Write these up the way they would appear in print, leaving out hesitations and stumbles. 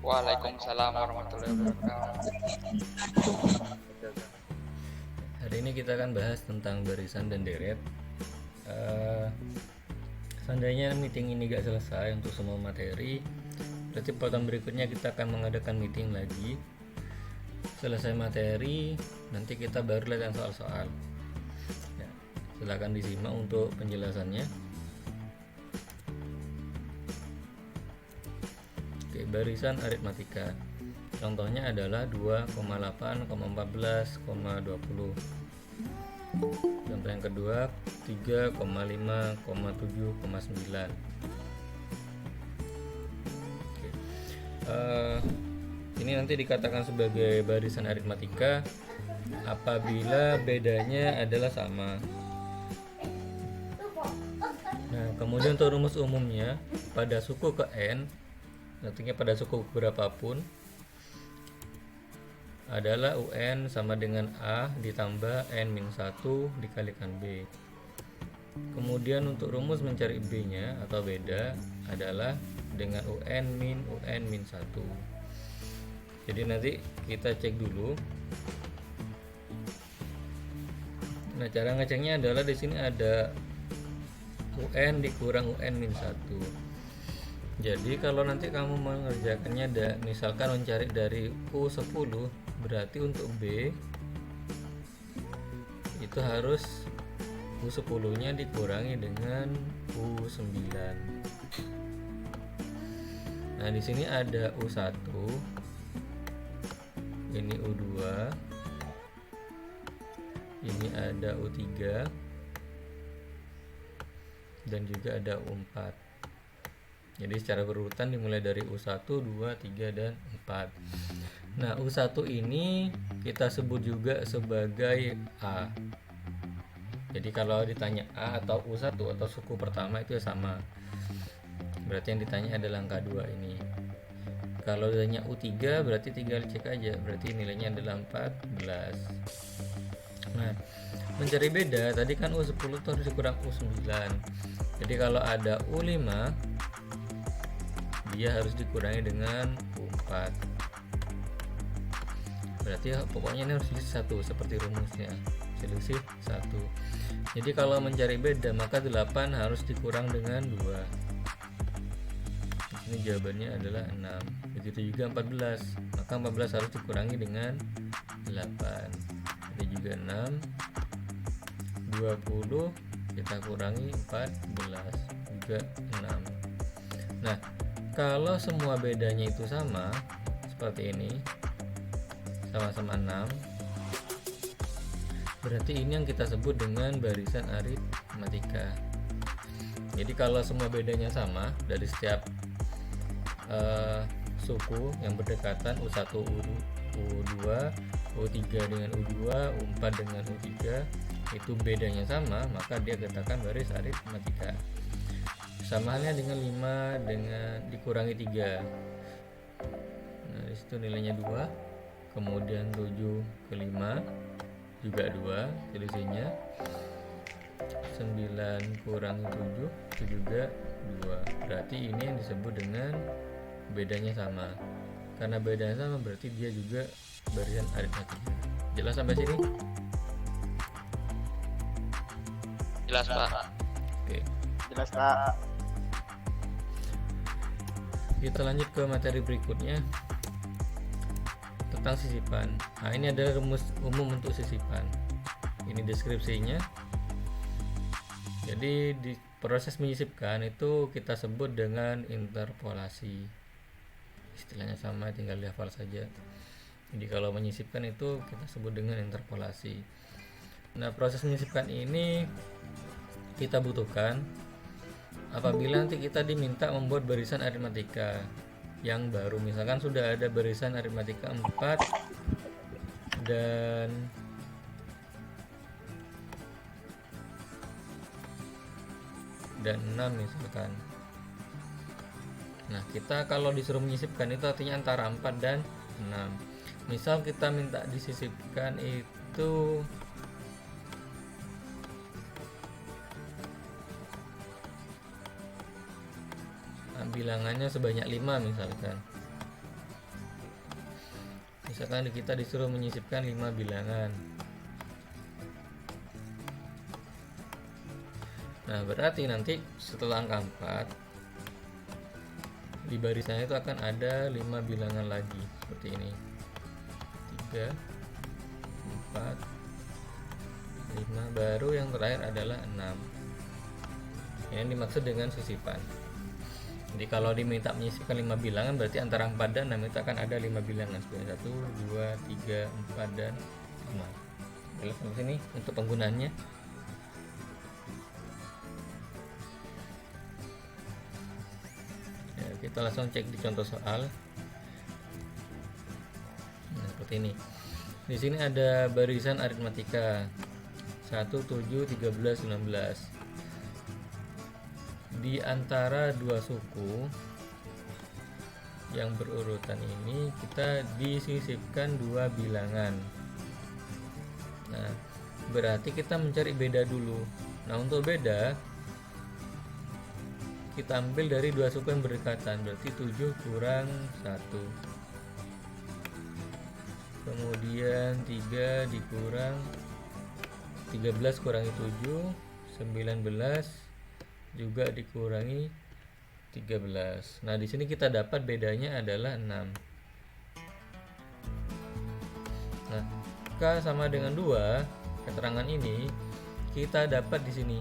Waalaikumsalam warahmatullahi wabarakatuh. Hari ini kita akan bahas tentang barisan dan deret. Eh, Seandainya meeting ini gak selesai untuk semua materi, berarti pertemuan berikutnya kita akan mengadakan meeting lagi. Selesai materi, nanti kita baru latihan soal-soal. Ya, silakan disimak untuk penjelasannya. Oke, barisan aritmatika. Contohnya adalah 2,8, 14, 20. Contoh yang kedua 3,5, 7, 9. Oke. Ini nanti dikatakan sebagai barisan aritmatika apabila bedanya adalah sama. Nah, kemudian untuk rumus umumnya pada suku ke n, artinya pada suku berapapun, adalah UN sama dengan A ditambah N-1 dikalikan B. Kemudian untuk rumus mencari B-nya atau beda adalah dengan UN min UN min 1. Jadi nanti kita cek dulu. Nah, cara ngeceknya adalah di sini ada UN dikurang UN min 1. Jadi kalau nanti kamu mengerjakannya misalkan mencari dari U10, berarti untuk B itu harus U10 nya dikurangi dengan U9. Nah, di sini ada U1, ini U2, ini ada U3, dan juga ada U4. Jadi secara berurutan dimulai dari U1, 2, 3, dan 4. Nah, U1 ini kita sebut juga sebagai A. Jadi kalau ditanya A atau U1 atau suku pertama itu sama. Berarti yang ditanya adalah angka 2 ini. Kalau ditanya U3 berarti tinggal cek aja, berarti nilainya adalah 14. Nah, mencari beda tadi kan U10 itu harus dikurang U9. Jadi kalau ada U5 dia harus dikurangi dengan U4. Berarti pokoknya ini harus selisih 1 seperti rumusnya, selisih 1. Jadi kalau mencari beda maka 8 harus dikurang dengan 2. Ini jawabannya adalah 6. Begitu juga 14, maka 14 harus dikurangi dengan 8. Jadi juga 6. 20 kita kurangi 14 juga 6. Nah, kalau semua bedanya itu sama seperti ini, sama-sama 6, berarti ini yang kita sebut dengan barisan aritmatika. Jadi kalau semua bedanya sama dari setiap suku yang berdekatan, U1 U2, U3 dengan U2, U4 dengan U3, itu bedanya sama, maka dia katakan baris aritmatika. Sama halnya dengan 5 dengan dikurangi 3. Nah, disitu nilainya 2. Kemudian 7 ke 5 juga 2 selisihnya. 9 kurang 7 itu juga 2. Berarti ini yang disebut dengan bedanya sama. Karena bedanya sama berarti dia juga barisan aritmatika. Jelas sampai sini? Jelas, Pak. Oke. Jelas, Pak. Kita lanjut ke materi berikutnya tentang sisipan. Nah, ini adalah rumus umum untuk sisipan. Ini deskripsinya. Jadi di proses menyisipkan itu kita sebut dengan interpolasi. Istilahnya sama, tinggal dihafal saja. Jadi kalau menyisipkan itu kita sebut dengan interpolasi. Nah, proses menyisipkan ini kita butuhkan apabila nanti kita diminta membuat barisan aritmatika yang baru. Misalkan sudah ada barisan aritmatika 4 dan dan 6 misalkan. Nah, kita kalau disuruh menyisipkan itu artinya antara 4 dan 6. Misal kita minta disisipkan itu bilangannya sebanyak 5 misalkan. Misalkan kita disuruh menyisipkan 5 bilangan. Nah, berarti nanti setelah angka 4 di barisannya itu akan ada 5 bilangan lagi seperti ini. 3 4 5, baru yang terakhir adalah 6. Ini dimaksud dengan sisipan. Jadi kalau diminta menyisipkan 5 bilangan, berarti antara 4 dan 6 itu akan ada 5 bilangan seperti 1 2 3 4 dan 5. Jelas sampai sini untuk penggunaannya. Ya, kita langsung cek di contoh soal. Nah, seperti ini. Di sini ada barisan aritmatika 1 7 13 19. Di antara dua suku yang berurutan ini kita disisipkan 2 bilangan. Nah, berarti kita mencari beda dulu. Nah, untuk beda kita ambil dari dua suku yang berdekatan, berarti 7 kurang 1. Kemudian 3 dikurang 13 kurangi 7, 19 juga dikurangi 13. Nah, di sini kita dapat bedanya adalah 6. Nah, K sama dengan 2, keterangan ini kita dapat di sini.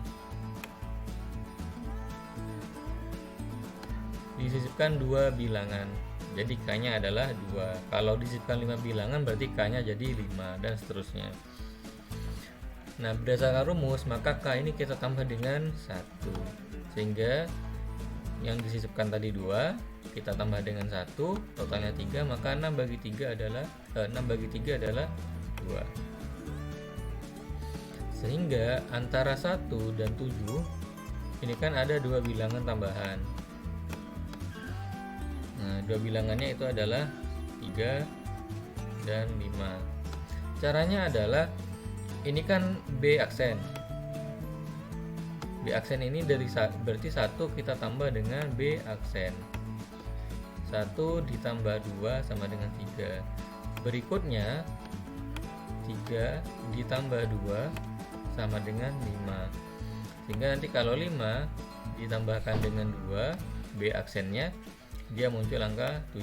Disisipkan 2 bilangan. Jadi K-nya adalah 2. Kalau disisipkan 5 bilangan berarti K-nya jadi 5 dan seterusnya. Nah, berdasarkan rumus maka K ini kita tambah dengan 1, sehingga yang disisipkan tadi 2 kita tambah dengan 1, totalnya 3, maka 6 bagi 3 adalah 2. Sehingga antara 1 dan 7 ini kan ada 2 bilangan tambahan. Nah, 2 bilangannya itu adalah 3 dan 5. Caranya adalah ini kan B aksen. B aksen ini berarti 1 kita tambah dengan B aksen. 1 ditambah 2 sama dengan 3. Berikutnya 3 ditambah 2 sama dengan 5. Sehingga nanti kalau 5 ditambahkan dengan 2 B aksennya, dia muncul angka 7.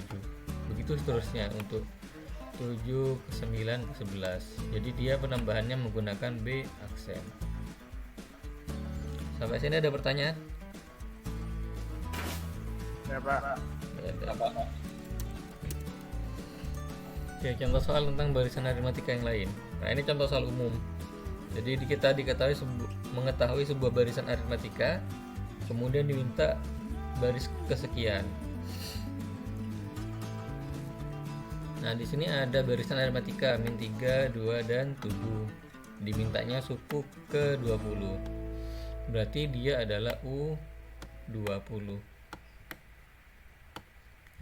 Begitu seterusnya untuk 7 ke 9 ke 11. Jadi dia penambahannya menggunakan B aksen. Sampai sini ada pertanyaan? Ya, Pak. Ada. Oke, contoh soal tentang barisan aritmatika yang lain. Nah, ini contoh soal umum. Jadi kita mengetahui sebuah barisan aritmatika, kemudian diminta baris kesekian. Nah, di sini ada barisan aritmatika min 3, 2 dan 7. Dimintanya suku ke 20. Berarti dia adalah U20.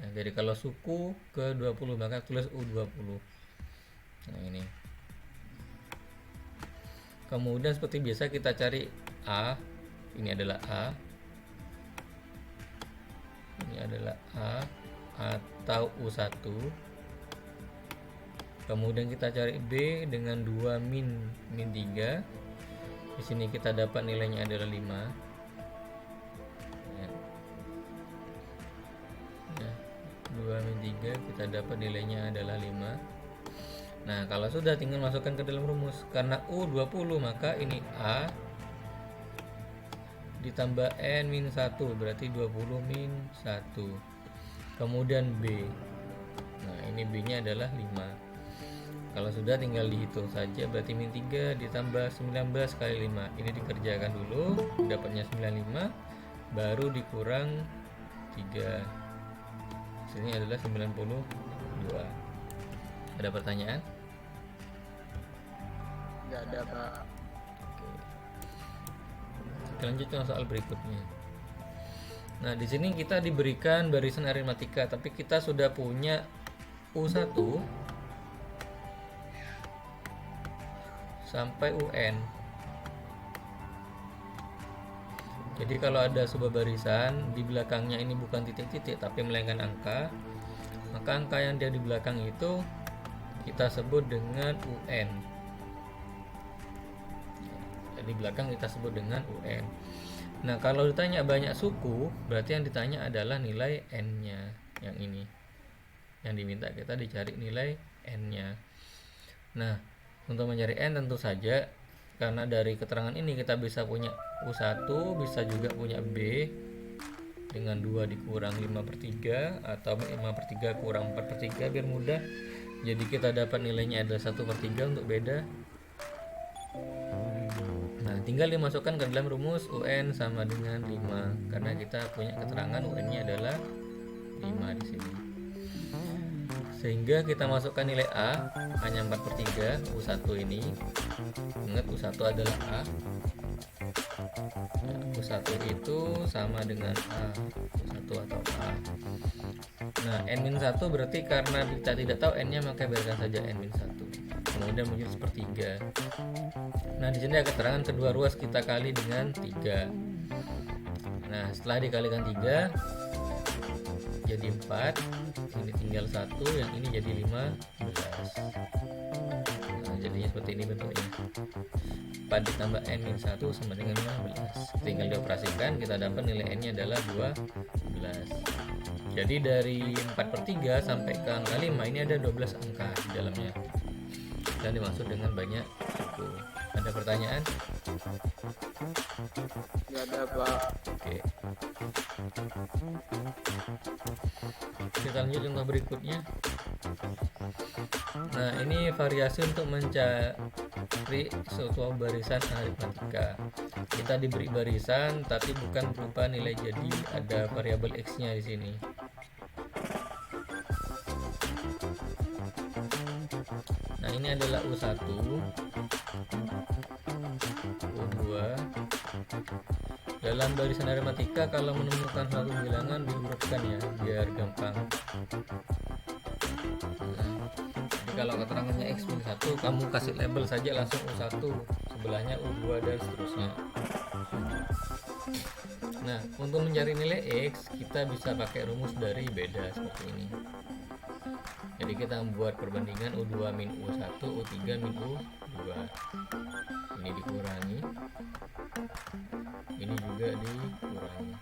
Nah, jadi kalau suku ke 20 maka tulis U20. Nah, ini. Kemudian seperti biasa kita cari A. Ini adalah A. Ini adalah A atau U1. Kemudian kita cari B dengan 2 min 3. Di sini kita dapat nilainya adalah 5. Ya. Nah, 2 min 3 kita dapat nilainya adalah 5. Nah, kalau sudah tinggal masukkan ke dalam rumus. Karena U20 maka ini A ditambah N min 1 berarti 20 min 1. Kemudian B. Nah, ini B nya adalah 5. Kalau sudah tinggal dihitung saja, berarti min 3 ditambah 19 kali 5. Ini dikerjakan dulu, dapatnya 95, baru dikurang 3. Sini adalah 92. Ada pertanyaan? Nggak ada, Pak. Oke. Kita lanjut ke soal berikutnya. Nah, di sini kita diberikan barisan aritmatika, tapi kita sudah punya U1 sampai UN. Jadi kalau ada sebuah barisan di belakangnya ini bukan titik-titik tapi melainkan angka, maka angka yang dia di belakang itu kita sebut dengan UN. Di belakang kita sebut dengan UN. Nah, kalau ditanya banyak suku, berarti yang ditanya adalah nilai N-nya, yang ini. Yang diminta kita dicari nilai N-nya. Nah, untuk mencari N tentu saja karena dari keterangan ini kita bisa punya U1, bisa juga punya B dengan 2 dikurang 5/3 atau 5/3 kurang 4/3 biar mudah. Jadi kita dapat nilainya adalah 1/3 untuk beda. Nah, tinggal dimasukkan ke dalam rumus UN sama dengan 5 karena kita punya keterangan UN-nya adalah 5 di sini. Sehingga kita masukkan nilai A hanya 4/3 U1 ini. Ingat U1 adalah A. Ya, U1 itu sama dengan A, U1 atau A. Nah, N-1 berarti karena kita tidak tahu N-nya maka biarkan saja N-1. Kemudian menjadi sepertiga. Nah, di sini ada keterangan kedua ruas kita kali dengan 3. Nah, setelah dikalikan 3 jadi 4, ini tinggal 1, yang ini jadi 15. Nah, jadinya seperti ini bentuknya. 4 ditambah N-1 sama dengan 15. Tinggal dioperasikan, kita dapat nilai N nya adalah 12. Jadi dari 4/3 sampai ke angka 5 ini ada 12 angka di dalamnya dan dimaksud dengan banyak suku. Ada pertanyaan? Nggak ada Pak. Oke. Kita lanjut contoh berikutnya. Nah, ini variasi untuk mencari suatu barisan aritmatika. Kita diberi barisan tapi bukan berupa nilai jadi, ada variabel X-nya di sini. Nah, ini adalah U1, U2. Dalam barisan aritmatika kalau menemukan suatu bilangan diurutkan ya, biar gampang. Jadi kalau keterangannya X-1, kamu kasih label saja langsung U1, sebelahnya U2 dan seterusnya. Nah, untuk mencari nilai X, kita bisa pakai rumus dari beda seperti ini. Jadi kita membuat perbandingan U2 min U1, U3 min U2. Ini dikurangi, ini juga dikurangi.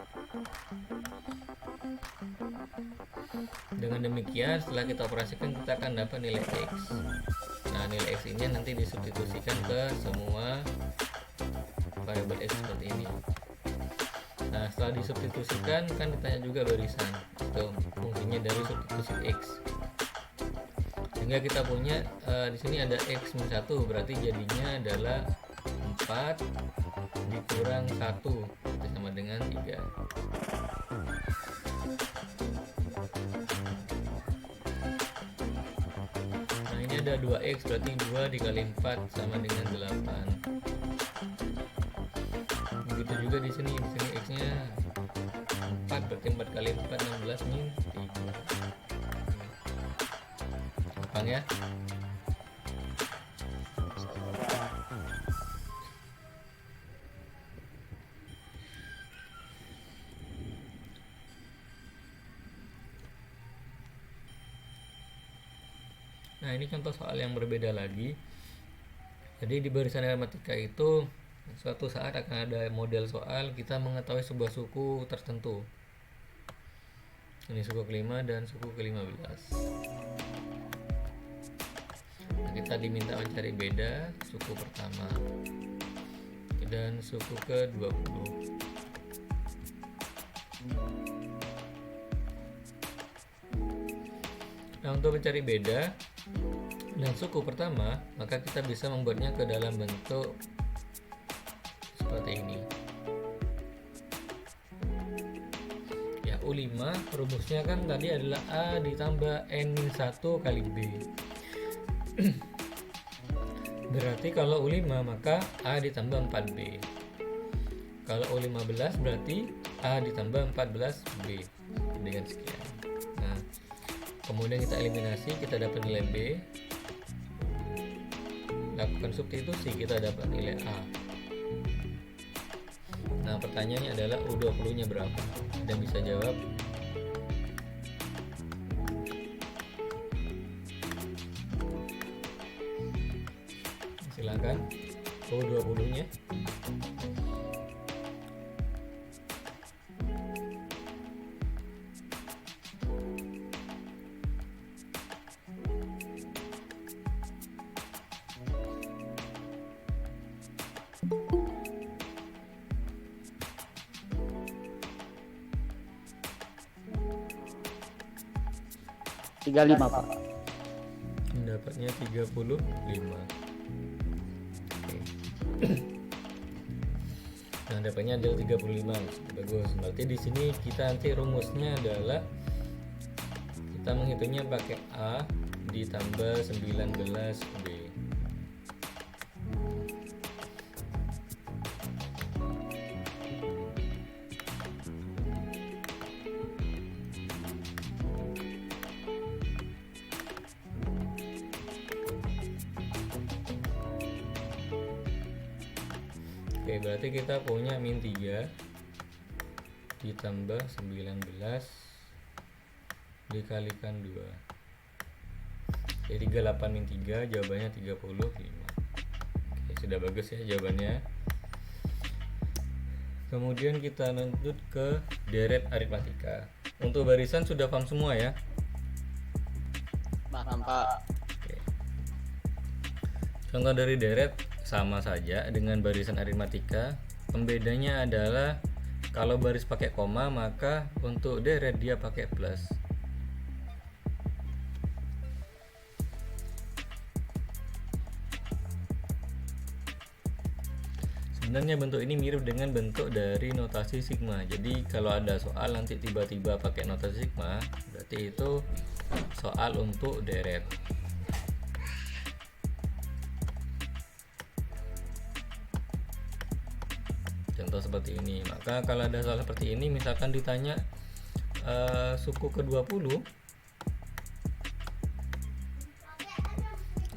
Dengan demikian setelah kita operasikan kita akan dapat nilai X. Nah, nilai X ini nanti disubstitusikan ke semua variabel X seperti ini. Nah, setelah disubstitusikan kan ditanya juga barisan. Itu fungsinya dari substitusi X. Sehingga kita punya di sini ada X-1, berarti jadinya adalah 4 dikurang 1 itu sama dengan 3. Nah, ini ada 2X, berarti 2 dikali 4 sama dengan 8. Begitu juga di sini X-nya 4, berarti 4 kali 4 16 min 3. Gampang ya. Nah, ini contoh soal yang berbeda lagi. Jadi di barisan aritmatika itu suatu saat akan ada model soal kita mengetahui sebuah suku tertentu. Ini suku kelima dan suku ke-15. Nah, kita diminta mencari beda suku pertama dan suku ke-20. Nah, untuk mencari beda dan suku pertama, maka kita bisa membuatnya ke dalam bentuk seperti ini. Ya, U5 rumusnya kan tadi adalah A ditambah N-1 kali B. Berarti kalau U5 maka A ditambah 4B. Kalau U15 berarti A ditambah 14B dengan sekian. Nah, kemudian kita eliminasi, kita dapat nilai B. Lakukan substitusi, kita dapat nilai A. Nah, pertanyaannya adalah U20 nya berapa? Dan bisa jawab gunakan U20 nya. Tiga lima Pak. Mendapatnya 35. Oke. Nah, dapatnya adalah 35. Bagus. Berarti di sini kita nanti rumusnya adalah kita menghitungnya pakai A ditambah 19B. Oke, berarti kita punya min 3 ditambah 19 dikalikan 2. Jadi 38 min 3 jawabannya 35. Oke, sudah bagus ya jawabannya. Kemudian kita lanjut ke deret aritmatika. Untuk barisan sudah paham semua ya? Paham Pak. Oke. Contoh dari deret sama saja dengan barisan aritmatika. Pembedanya adalah kalau baris pakai koma, maka untuk deret dia pakai plus. Sebenarnya bentuk ini mirip dengan bentuk dari notasi sigma. Jadi kalau ada soal nanti tiba-tiba pakai notasi sigma, berarti itu soal untuk deret. Contoh seperti ini. Maka kalau ada soal seperti ini, misalkan ditanya suku ke-20,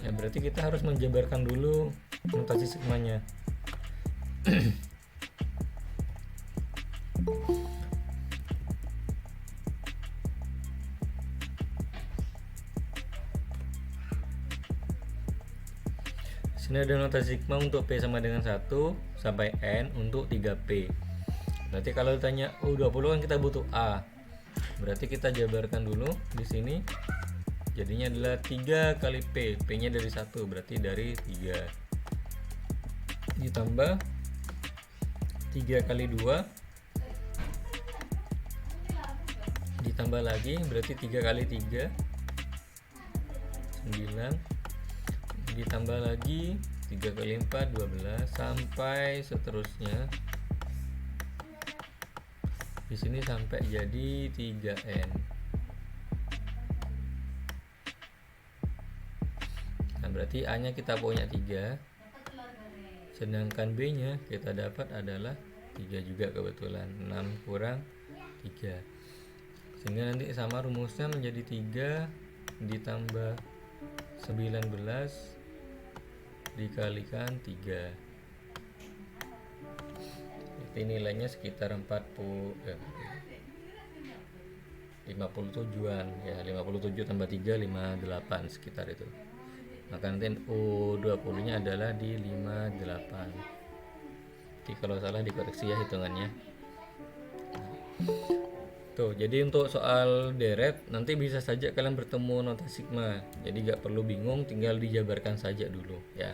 ya berarti kita harus menjabarkan dulu notasi sigmanya. Sini ada notasi sigma untuk P sama dengan 1 sampai N untuk 3P. Berarti kalau ditanya U20 kan kita butuh A. Berarti kita jabarkan dulu di sini. Jadinya adalah 3 kali P. P-nya dari 1, berarti dari 3. Ditambah 3 kali 2. Ditambah lagi berarti 3 kali 3 9. Ditambah lagi 3 kali 4 12 sampai seterusnya. Di sini sampai jadi 3N. Nah, berarti A-nya kita punya 3. Sedangkan B-nya kita dapat adalah 3 juga kebetulan. 6 kurang 3. Sehingga nanti sama rumusnya menjadi 3 ditambah 19 dikalikan 3. Itu nilainya sekitar 57-an ya, 57 tambah 3 58 sekitar itu. Maka nanti U20 nya adalah di 58. Jadi kalau salah dikoreksi ya hitungannya. Tuh, jadi untuk soal deret nanti bisa saja kalian bertemu notasi sigma. Jadi gak perlu bingung, tinggal dijabarkan saja dulu ya.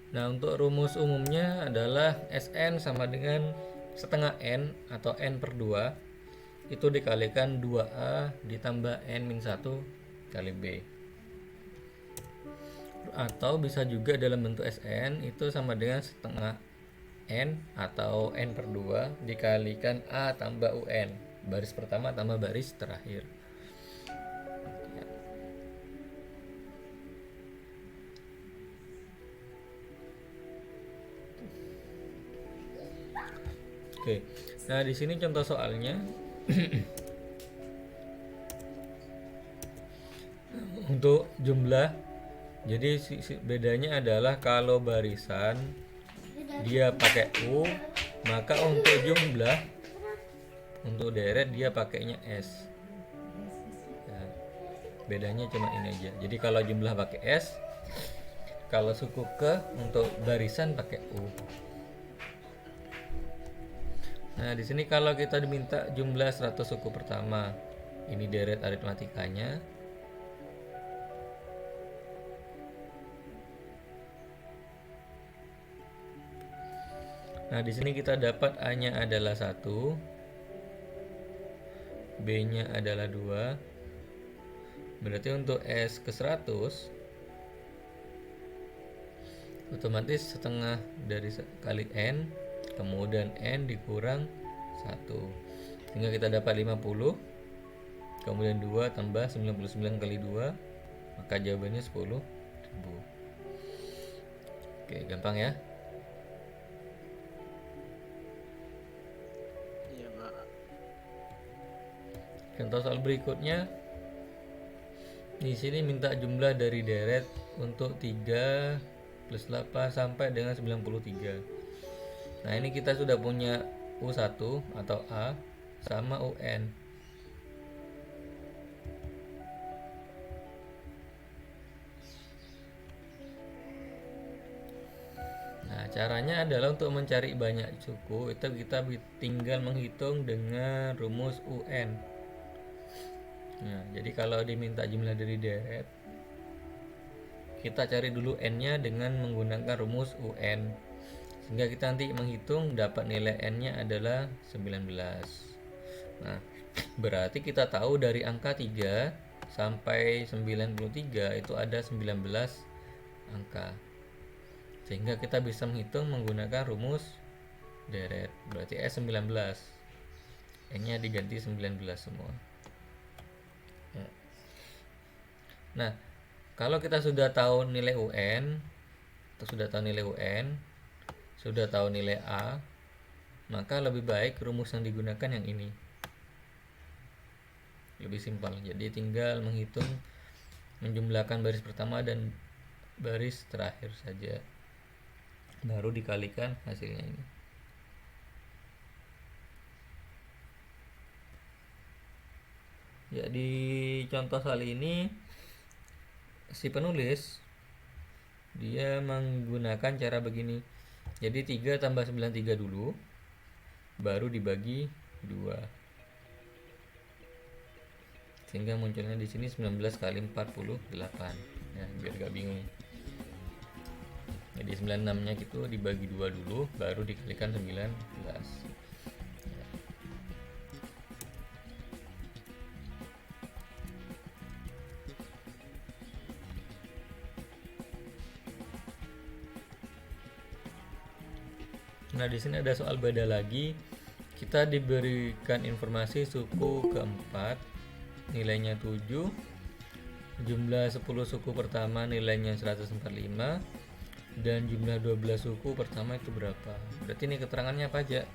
Nah, untuk rumus umumnya adalah Sn sama dengan setengah N atau N per 2 itu dikalikan 2A ditambah N-1 kali B. Atau bisa juga dalam bentuk Sn itu sama dengan setengah N atau N per 2 dikalikan A tambah UN, baris pertama tambah baris terakhir ya. Oke, nah di sini contoh soalnya. Untuk jumlah, jadi bedanya adalah kalau barisan dia pakai U, maka untuk jumlah, untuk deret dia pakainya S ya, bedanya cuma ini aja. Jadi kalau jumlah pakai S, Kalau suku ke untuk barisan pakai U. Nah, di sini kalau kita diminta jumlah 100 suku pertama, ini deret aritmatikanya. Nah, di sini kita dapat A-nya adalah 1, B-nya adalah 2. Berarti untuk S ke 100 otomatis setengah dari kali N, kemudian N dikurang 1, sehingga kita dapat 50, kemudian 2 tambah 99 kali 2, maka jawabannya 10.000. Oke, gampang ya. Iya, Pak. Contoh soal berikutnya, di sini minta jumlah dari deret untuk 3 plus 8 sampai dengan 93. Nah, ini kita sudah punya U1 atau A sama UN. Nah, caranya adalah untuk mencari banyak suku itu kita tinggal menghitung dengan rumus UN. Nah, jadi kalau diminta jumlah dari deret, kita cari dulu N-nya dengan menggunakan rumus UN, sehingga kita nanti menghitung dapat nilai N-nya adalah 19. Nah, berarti kita tahu dari angka 3 sampai 93 itu ada 19 angka, sehingga kita bisa menghitung menggunakan rumus deret. Berarti S19, N-nya diganti 19 semua. Nah, kalau kita sudah tahu nilai UN, sudah tahu nilai A, maka lebih baik rumus yang digunakan yang ini. Lebih simpel. Jadi tinggal menghitung, menjumlahkan baris pertama dan baris terakhir saja, baru dikalikan hasilnya ini. Ya, di contoh soal ini si penulis dia menggunakan cara begini. Jadi 3 tambah 93 dulu, baru dibagi 2, sehingga munculnya di sini 19 kali 48. Ya, biar gak bingung. Jadi 96 nya gitu dibagi 2 dulu, baru dikalikan 19. Nah, di sini ada soal beda lagi. Kita diberikan informasi suku keempat nilainya 7, jumlah 10 suku pertama nilainya 145, dan jumlah 12 suku pertama itu berapa. Berarti ini keterangannya apa aja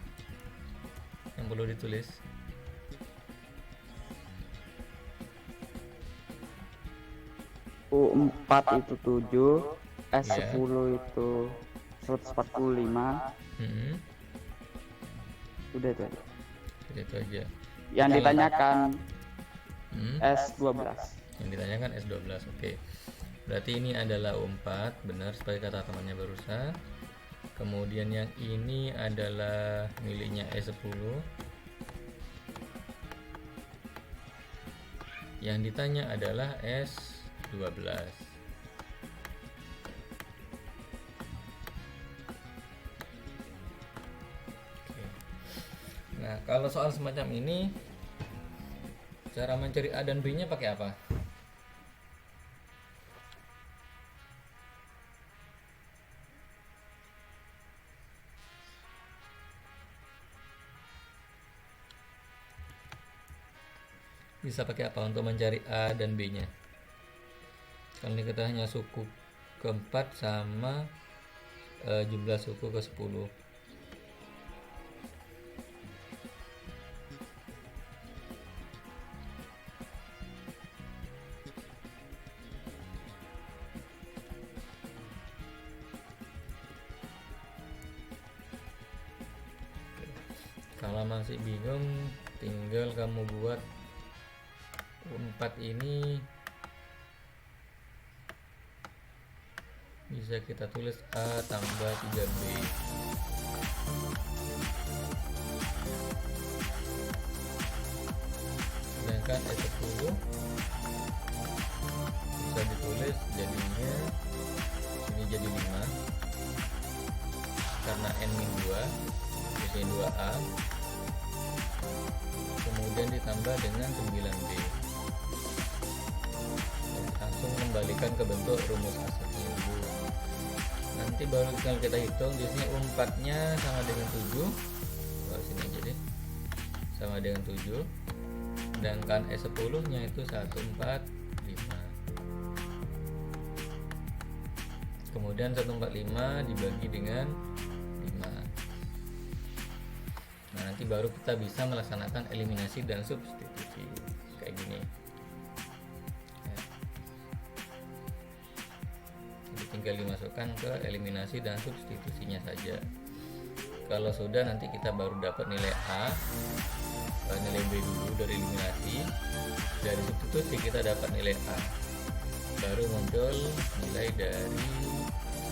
yang perlu ditulis? U4 itu 7, S10 itu 145. Udah itu aja. Itu aja. Yang ditanyakan Hmm? S12. Yang ditanyakan S12. Oke. Berarti ini adalah U4, benar seperti kata temannya barusan. Kemudian yang ini adalah miliknya S10. Yang ditanya adalah S12. Nah, kalau soal semacam ini, cara mencari A dan B-nya pakai apa? Bisa pakai apa untuk mencari A dan B-nya? Kalau ini kita hanya suku keempat sama jumlah suku ke-10. Kalau masih bingung, tinggal kamu buat U4 ini bisa kita tulis A tambah 3B. Sedangkan S10 bisa ditulis jadinya ini jadi 5 karena N-2 di sini 2A, kemudian ditambah dengan 9B. Langsung kembalikan ke bentuk rumus aslinya dulu. Nanti baru tinggal kita hitung. Di sini U4-nya sama dengan 7. Kalau sini aja deh. Sama dengan 7. Sedangkan S10-nya itu 145. Kemudian 145 dibagi dengan 5. Nah, nanti baru kita bisa melaksanakan eliminasi dan substitusi kayak gini. Jadi tinggal dimasukkan ke eliminasi dan substitusinya saja. Kalau sudah, nanti kita baru dapat nilai A, nilai B dulu dari eliminasi. Dari substitusi kita dapat nilai A, baru muncul nilai dari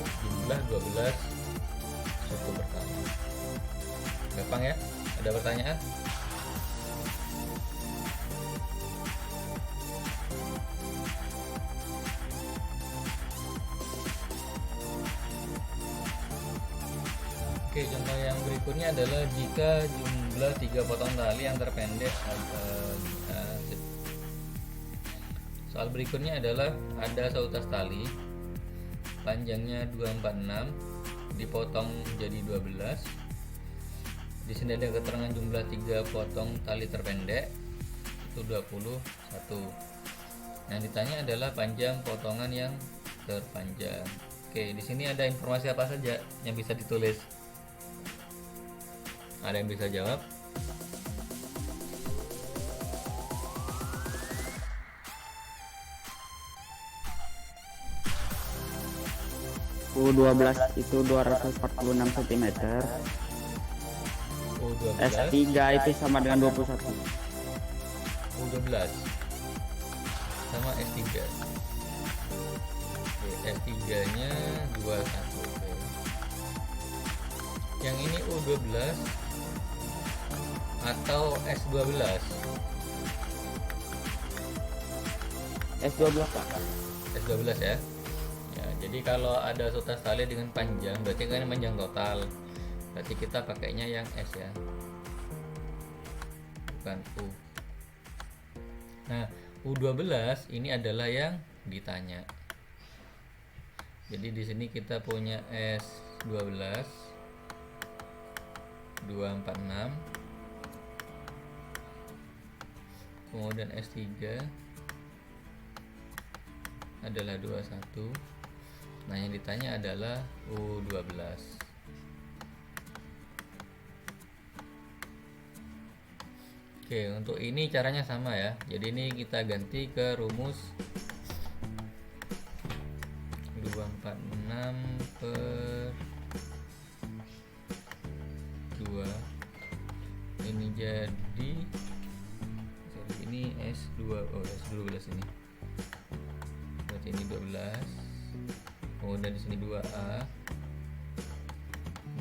jumlah 12 suku pertama. Gampang ya? Ada pertanyaan? Oke, contoh yang berikutnya adalah jika jumlah 3 potong tali yang terpendek. Soal berikutnya adalah ada seutas tali panjangnya 246 dipotong jadi 12. Di sini ada keterangan jumlah 3 potong tali terpendek itu 21. Yang ditanya adalah panjang potongan yang terpanjang. Oke, di sini ada informasi apa saja yang bisa ditulis? Ada yang bisa jawab? U12 itu 246 cm. U12 S3 itu sama dengan 21. U12 sama S3. Oke, S3 nya 21. Oke. Yang ini U12 atau S12? S12 Pak. S12 ya. Ya, jadi kalau ada seutas tali dengan panjang berarti kan panjang total. Berarti kita pakainya yang S ya. Bukan U. Nah, U12 ini adalah yang ditanya. Jadi di sini kita punya S12 246. Kemudian S3 adalah 21. Nah, yang ditanya adalah U12. Oke, untuk ini caranya sama ya. Jadi ini kita ganti ke rumus 246 per 2. Ini jadi ini S2, S12 ini. Berarti ini 12. Kemudian di sini 2A.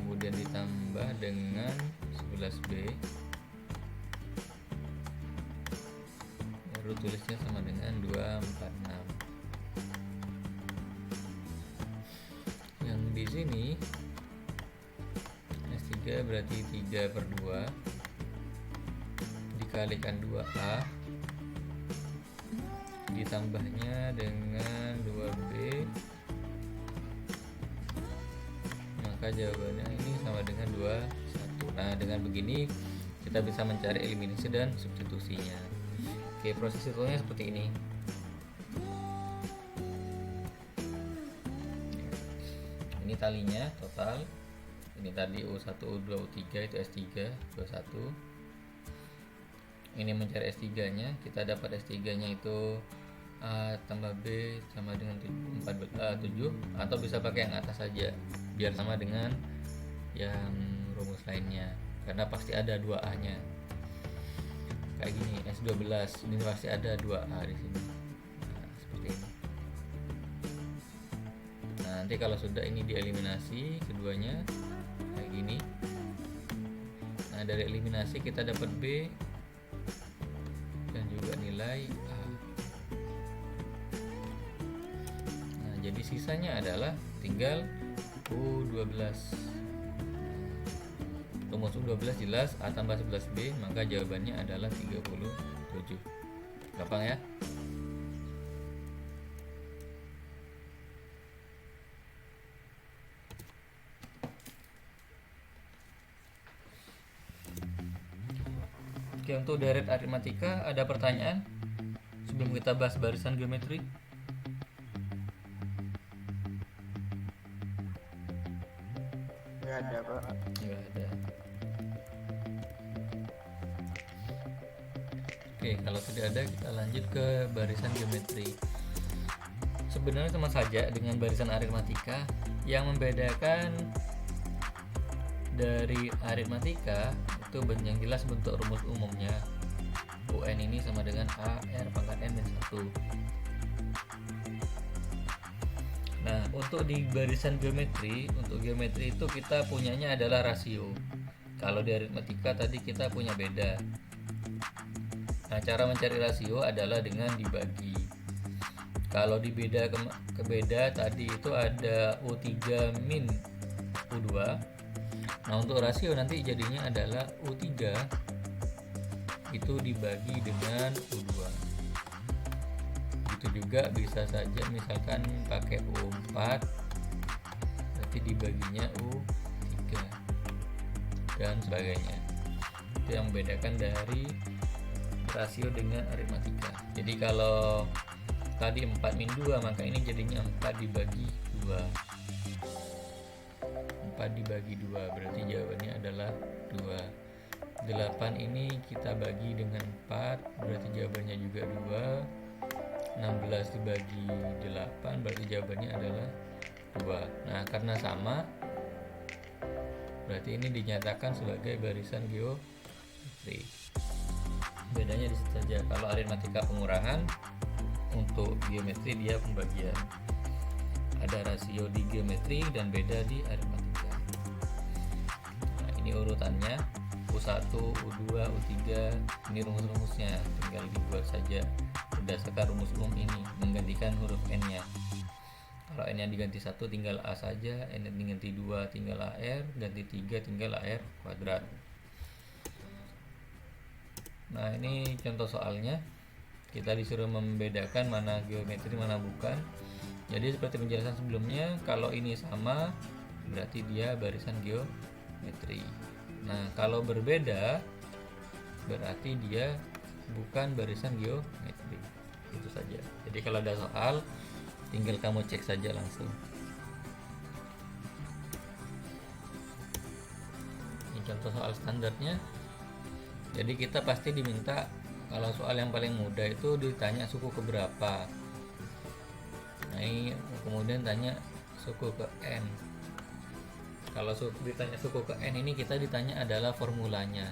Kemudian ditambah dengan 11B. Baru tulisnya sama dengan 246. Yang di sini S3 berarti 3 per 2 dikalikan 2A ditambahnya dengan 2B, maka jawabannya ini sama dengan 21. Nah, dengan begini kita bisa mencari eliminasi dan substitusinya. Oke, proses hitungnya seperti ini. Ini talinya total. Ini tadi U1, U2, U3 itu S3 21. Ini mencari S3 nya, kita dapat S3 nya itu A tambah B sama dengan 7, atau bisa pakai yang atas saja biar sama dengan yang rumus lainnya, karena pasti ada 2A nya. Kayak gini, S12 ini pasti ada 2A di sini. Nah, seperti ini. Nah, nanti kalau sudah ini dieliminasi keduanya kayak gini. Nah, dari eliminasi kita dapat B dan juga nilai A. Nah, jadi sisanya adalah tinggal U12. Rumus U12 jelas, A tambah 11B, maka jawabannya adalah 37. Gampang ya? Oke, untuk deret aritmatika ada pertanyaan sebelum kita bahas barisan geometri? Nggak ada, Pak. Nggak ada. Oke, kalau tidak ada kita lanjut ke barisan geometri. Sebenarnya sama saja dengan barisan aritmatika. Yang membedakan dari aritmatika itu yang jelas bentuk rumus umumnya. UN ini sama dengan A R pangkat N min 1. Nah, untuk di barisan geometri, untuk geometri itu kita punyanya adalah rasio. Kalau di aritmatika tadi kita punya beda. Nah, cara mencari rasio adalah dengan dibagi. Kalau di beda ke beda tadi itu ada U3 min U2. Nah, untuk rasio nanti jadinya adalah U3 itu dibagi dengan U2. Itu juga bisa saja misalkan pakai U4 berarti dibaginya U3 dan sebagainya. Itu yang membedakan dari rasio dengan aritmatika. Jadi kalau tadi 4 min 2 maka ini jadinya 4 dibagi 2. 4 dibagi 2 berarti jawabannya adalah 2. 8 ini kita bagi dengan 4 berarti jawabannya juga 2. 16 dibagi 8 berarti jawabannya adalah 2. Nah, karena sama berarti ini dinyatakan sebagai barisan geometri. Bedanya di situ saja. Kalau aritmatika pengurangan, untuk geometri dia pembagian. Ada rasio di geometri dan beda di aritmatika. Nah, ini urutannya U1, U2, U3. Ini rumus-rumusnya, tinggal dibuat saja berdasarkan rumus umum ini, menggantikan huruf N-nya. Kalau N-nya diganti 1 tinggal A saja, N-nya diganti 2 tinggal AR, ganti 3 tinggal AR kuadrat. Nah, ini contoh soalnya. Kita disuruh membedakan mana geometri mana bukan. Jadi seperti penjelasan sebelumnya, kalau ini sama berarti dia barisan geometri. Nah, kalau berbeda berarti dia bukan barisan geometri. Itu saja. Jadi kalau ada soal tinggal kamu cek saja langsung. Ini contoh soal standarnya. Jadi kita pasti diminta, kalau soal yang paling mudah itu ditanya suku keberapa. Nah, ini kemudian tanya suku ke N. Kalau ditanya suku ke N ini kita ditanya adalah formulanya.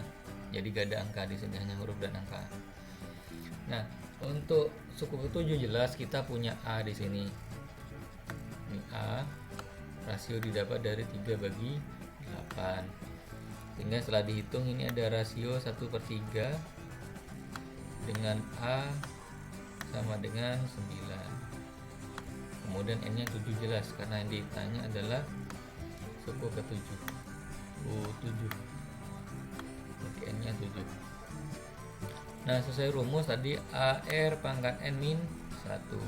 Jadi gak ada angka di sini, hanya huruf dan angka. Nah, untuk suku ke-7 jelas kita punya A di sini. Ini A, rasio didapat dari 3 bagi 8. Sehingga setelah dihitung ini ada rasio 1/3 dengan A sama dengan 9. Kemudian N nya 7 jelas karena yang ditanya adalah suku ke-7, U7, berarti N nya 7. Nah, sesuai rumus tadi AR pangkat N min 1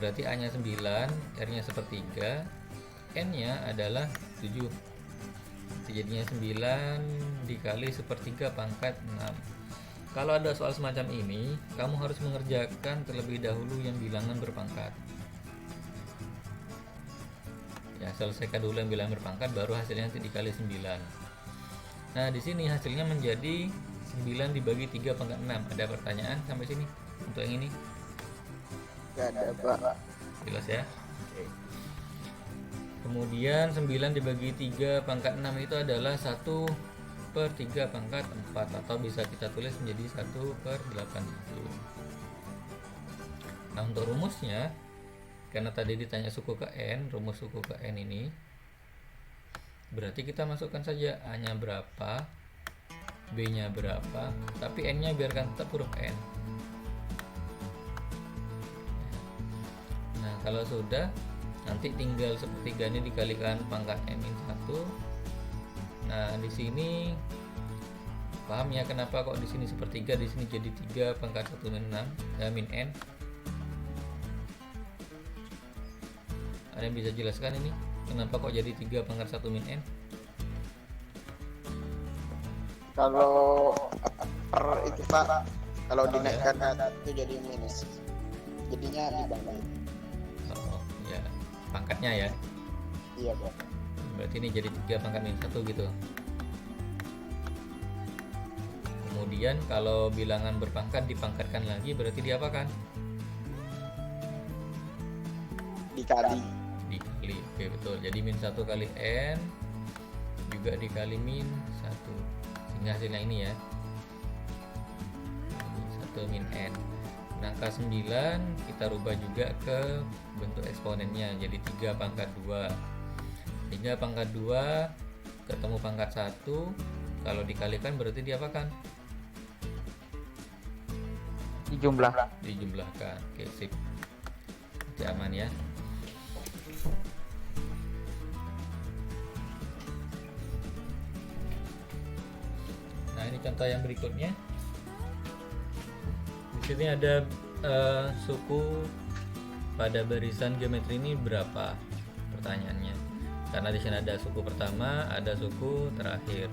berarti A nya 9, R nya 1/3, N nya adalah 7. Jadinya 9 dikali 1/3 pangkat 6. Kalau ada soal semacam ini, kamu harus mengerjakan terlebih dahulu yang bilangan berpangkat. Ya, selesaikan dulu yang bilangan berpangkat, baru hasilnya nanti dikali 9. Nah, di sini hasilnya menjadi 9 dibagi 3 pangkat 6. Ada pertanyaan sampai sini untuk yang ini? Nggak ada, Pak. Jelas ya? Oke. Kemudian 9 dibagi 3 pangkat 6 itu adalah 1/3 pangkat 4, atau bisa kita tulis menjadi 1/81. Nah, untuk rumusnya karena tadi ditanya suku ke N, rumus suku ke N ini, berarti kita masukkan saja A-nya berapa, B-nya berapa, tapi N-nya biarkan tetap huruf N. Nah, kalau sudah, nanti tinggal sepertiganya dikalikan pangkat N-1. Nah, di sini paham ya kenapa kok di sini sepertiga, di sini jadi 3 pangkat 1 min 6, min N. Ada yang bisa jelaskan ini? Kenapa kok jadi 3 pangkat 1 min N? Kalau per itu Pak, kalau dinaikkan itu jadi minus, jadinya dibagi. Oh, ya, pangkatnya ya. Iya Pak. Berarti ini jadi 3 pangkat min 1 gitu. Kemudian kalau bilangan berpangkat dipangkatkan lagi, berarti diapakan? Dikali. Dikali. Oke, betul. Jadi min 1 kali N juga dikali min 1, sehingga hasilnya ini ya, 1 min N. Nah, angka 9 kita rubah juga ke bentuk eksponennya, jadi 3 pangkat 2. 3 pangkat 2 ketemu pangkat 1, kalau dikalikan berarti diapakan? Dijumlahkan. Oke, sip. Berarti aman ya. Nah, ini contoh yang berikutnya. Di sini ada suku pada barisan geometri ini berapa? Pertanyaannya. Karena di sini ada suku pertama, ada suku terakhir.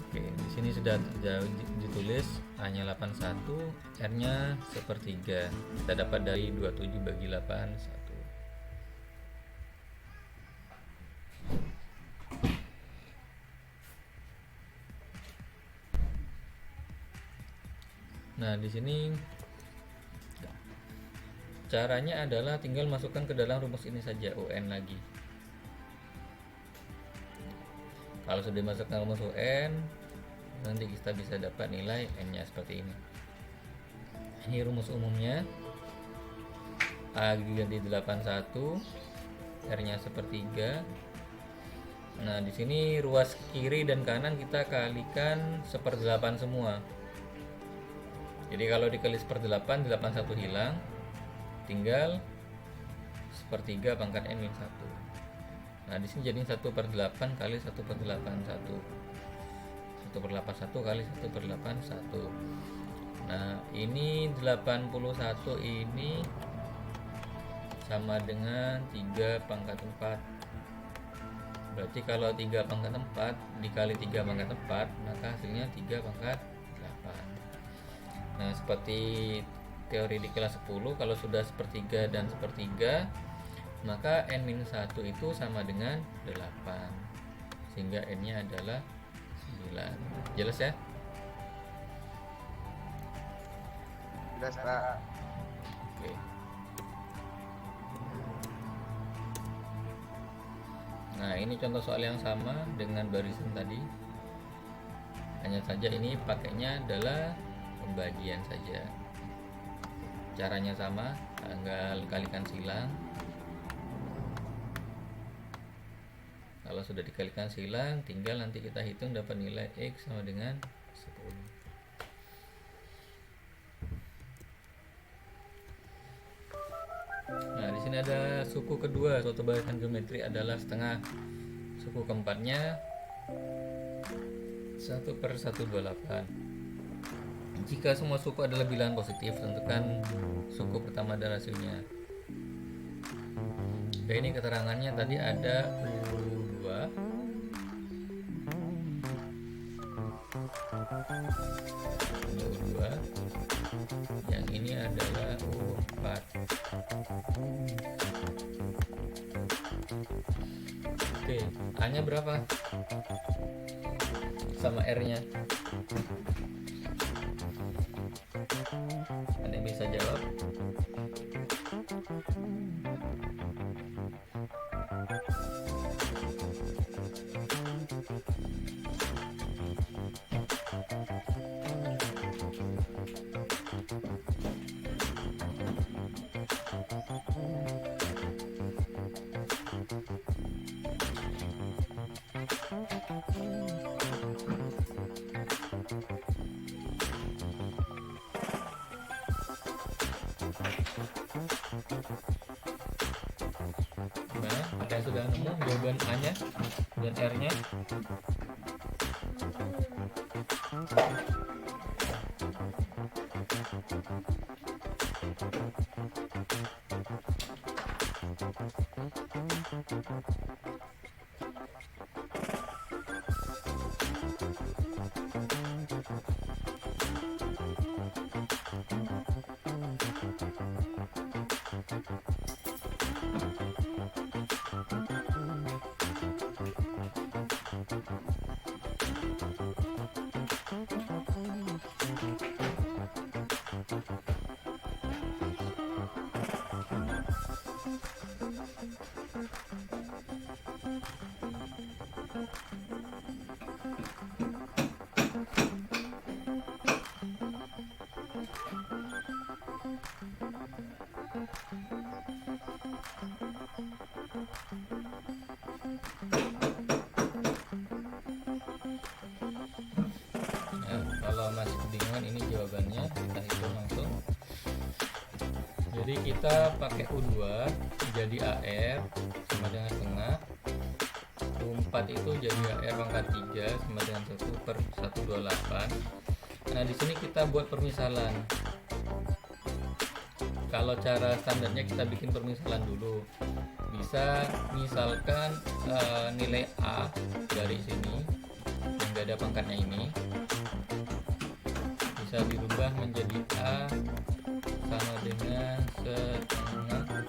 Oke, di sini sudah ditulis A-nya 81, R-nya sepertiga. Kita dapat dari 27 bagi 8, 1. Nah, di sini caranya adalah tinggal masukkan ke dalam rumus ini saja, UN lagi. Kalau sudah masukkan rumus UN, nanti kita bisa dapat nilai N-nya seperti ini. Ini rumus umumnya. A diganti 81, R-nya sepertiga. Nah, di sini ruas kiri dan kanan kita kalikan 1/8 semua. Jadi kalau dikali 1/8, 81 hilang, tinggal 1/3 pangkat N-1. Nah, di sini jadi 1/8 kali 1/8, 1/81 kali 1/81. Nah, ini 81 ini sama dengan 3 pangkat 4. Berarti kalau 3 pangkat 4 dikali 3 pangkat 4, maka hasilnya 3 pangkat 8. Nah, seperti teori di kelas 10, kalau sudah sepertiga dan sepertiga, maka N-1 itu sama dengan 8, sehingga N-nya adalah 9. Jelas ya? Jelas Pak. Oke. Nah, ini contoh soal yang sama dengan barisan tadi. Hanya saja ini pakainya adalah pembagian saja. Caranya sama, tinggal kalikan silang. Kalau sudah dikalikan silang, tinggal nanti kita hitung dapat nilai X sama dengan 10. Nah, di sini ada suku kedua, suatu barisan geometri adalah setengah. Suku keempatnya 1/128. Jika semua suku adalah bilangan positif, tentukan suku pertama dan hasilnya. Oke, ini keterangannya tadi ada U2, ini U2, yang ini adalah U4. Oke, A-nya berapa? Sama R-nya. Ada yang bisa jawab? Gimana? Ada yang sudah nemu jawaban A nya dan R nya? Kalau masih kebingungan ini jawabannya, kita hitung langsung. Jadi kita pakai U2 jadi AR sama dengan setengah, U4 itu jadi AR pangkat 3 sama dengan 1/128. Nah di sini kita buat permisalan. Kalau cara standarnya kita bikin permisalan dulu. Bisa misalkan nilai A dari sini yang gak ada pangkatnya ini bisa dirubah menjadi A sama dengan setengah.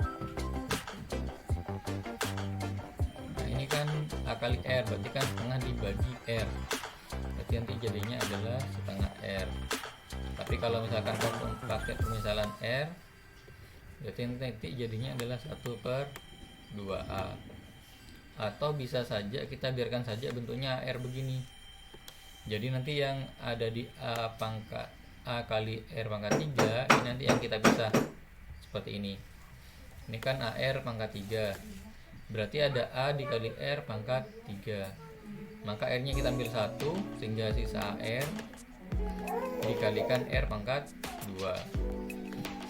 Nah ini kan A kali R, berarti kan setengah dibagi R, berarti nanti jadinya adalah setengah R. Tapi kalau misalkan kamu pakai permisalan R, berarti nanti jadinya adalah 1/2A. Atau bisa saja kita biarkan saja bentuknya R begini. Jadi nanti yang ada di A kali R pangkat 3 ini nanti yang kita pisah seperti ini. Ini kan AR pangkat 3, berarti ada A dikali R pangkat 3, maka R nya kita ambil 1 sehingga sisa AR dikalikan R pangkat 2,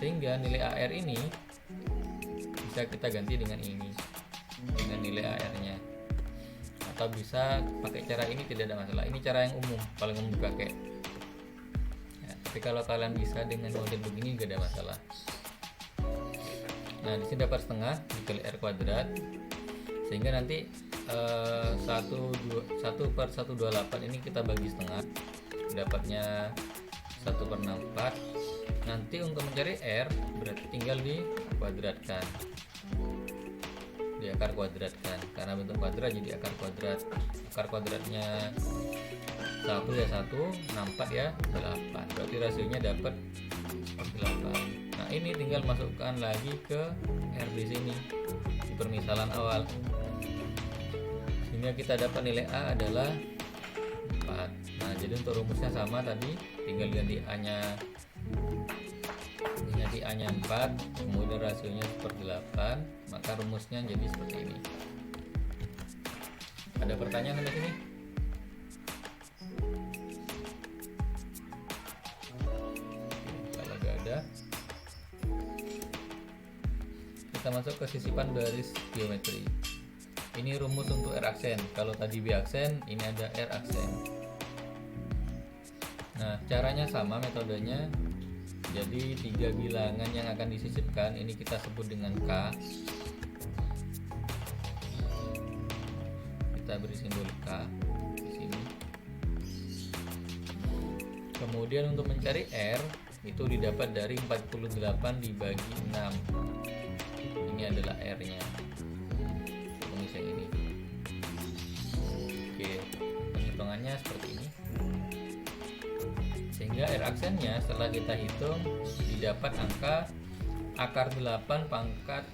sehingga nilai AR ini bisa kita ganti dengan ini, dengan nilai AR nya. Atau bisa pakai cara ini, tidak ada masalah. Ini cara yang umum, paling umum dipakai ya, tapi kalau kalian bisa dengan model begini gak ada masalah. Nah di sini dapat setengah dikali R kuadrat, sehingga nanti 1/128 ini kita bagi setengah, dapatnya 1/64. Nanti untuk mencari R berarti tinggal dikuadratkan, di akar kuadratkan, karena bentuk kuadrat jadi akar kuadrat. Akar kuadratnya 1 ya 1, 64 ya 8, berarti rasionya dapat 8. Nah ini tinggal masukkan lagi ke R di sini di permisalan awal, sehingga kita dapat nilai A adalah 4. Nah jadi untuk rumusnya sama tadi, tinggal ganti A nya 4, kemudian rasionya 1/8, maka rumusnya jadi seperti ini. Ada pertanyaan sampai sini? Kalau nggak ada, kita masuk ke sisipan baris geometri. Ini rumus untuk R aksen. Kalau tadi B aksen, ini ada R aksen. Nah caranya sama metodenya. Jadi 3 bilangan yang akan disisipkan ini kita sebut dengan K. Kita beri simbol K di sini. Kemudian untuk mencari R itu didapat dari 48 dibagi 6. Ini adalah R-nya. Rumus yang ini. Oke, penghitungannya seperti ini. Sehingga R aksennya setelah kita hitung didapat angka akar 8 pangkat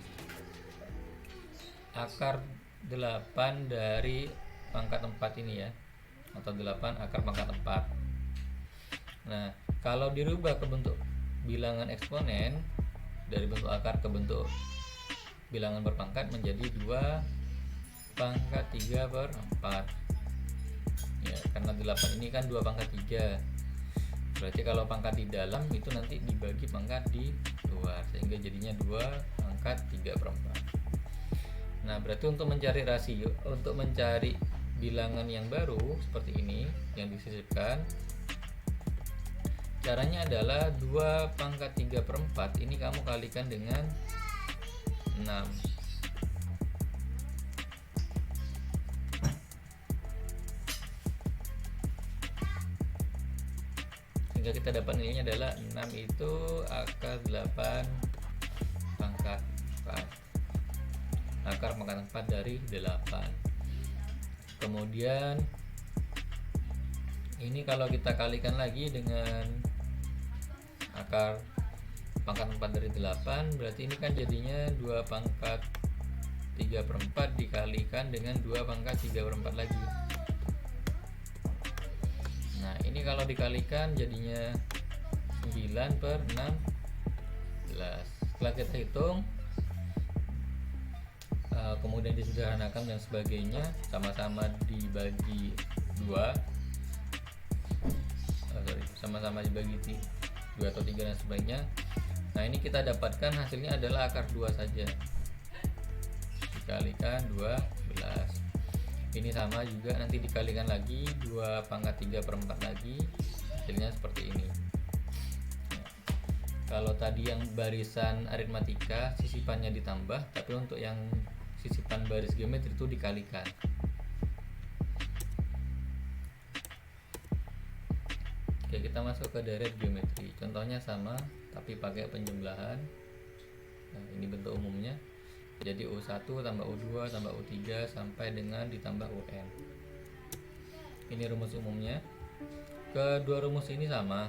akar 8 dari pangkat 4 ini ya, atau 8 akar pangkat 4. Nah kalau dirubah ke bentuk bilangan eksponen, dari bentuk akar ke bentuk bilangan berpangkat menjadi 2 pangkat 3/4 ya, karena 8 ini kan 2 pangkat 3. Berarti kalau pangkat di dalam itu nanti dibagi pangkat di luar, sehingga jadinya 2 pangkat 3/4. Nah, berarti untuk mencari rasio, untuk mencari bilangan yang baru seperti ini yang disisipkan, caranya adalah 2 pangkat 3/4 ini kamu kalikan dengan 6. Sehingga kita dapat nilainya adalah 6 itu akar 8 pangkat 4. Akar pangkat 4 dari 8. Kemudian ini kalau kita kalikan lagi dengan akar pangkat 4 dari 8, berarti ini kan jadinya 2 pangkat 3/4 dikalikan dengan 2 pangkat 3/4 lagi. Nah, ini kalau dikalikan jadinya 9/16. Setelah kita hitung, kemudian disederhanakan dan sebagainya, sama-sama dibagi 2, sama-sama dibagi 2 atau 3 dan sebagainya. Nah, ini kita dapatkan hasilnya adalah akar 2 saja dikalikan 12. Ini sama juga, nanti dikalikan lagi 2 pangkat 3/4 lagi, hasilnya seperti ini. Kalau tadi yang barisan aritmatika sisipannya ditambah, tapi untuk yang sisipan baris geometri itu dikalikan. Oke, kita masuk ke deret geometri. Contohnya sama, tapi pakai penjumlahan. Nah, ini bentuk umumnya. Jadi U1 tambah U2 tambah U3 sampai dengan ditambah UN. Ini rumus umumnya. Kedua rumus ini sama.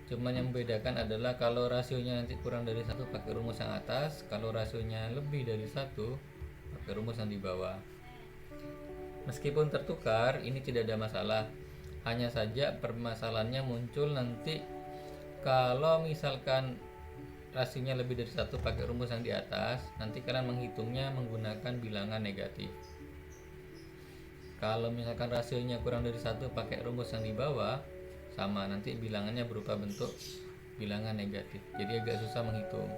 Cuman yang membedakan adalah kalau rasionya nanti kurang dari 1 pakai rumus yang atas, kalau rasionya lebih dari 1 pakai rumus yang di bawah. Meskipun tertukar, ini tidak ada masalah. Hanya saja permasalahannya muncul nanti kalau misalkan rasionya lebih dari 1 pakai rumus yang di atas, nanti kalian menghitungnya menggunakan bilangan negatif. Kalau misalkan rasionya kurang dari 1 pakai rumus yang di bawah, sama, nanti bilangannya berupa bentuk bilangan negatif, jadi agak susah menghitung.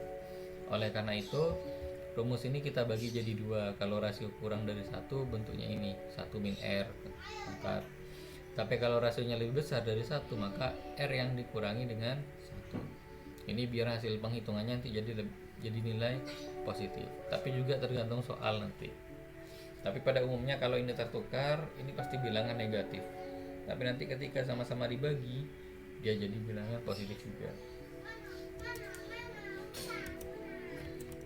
Oleh karena itu, rumus ini kita bagi jadi 2. Kalau rasio kurang dari 1 bentuknya ini 1 min R angkat. Tapi kalau rasionya lebih besar dari 1, maka R yang dikurangi dengan 1. Ini biar hasil penghitungannya nanti jadi nilai positif, tapi juga tergantung soal nanti. Tapi pada umumnya kalau ini tertukar, ini pasti bilangan negatif. Tapi nanti ketika sama-sama dibagi, dia jadi bilangan positif juga.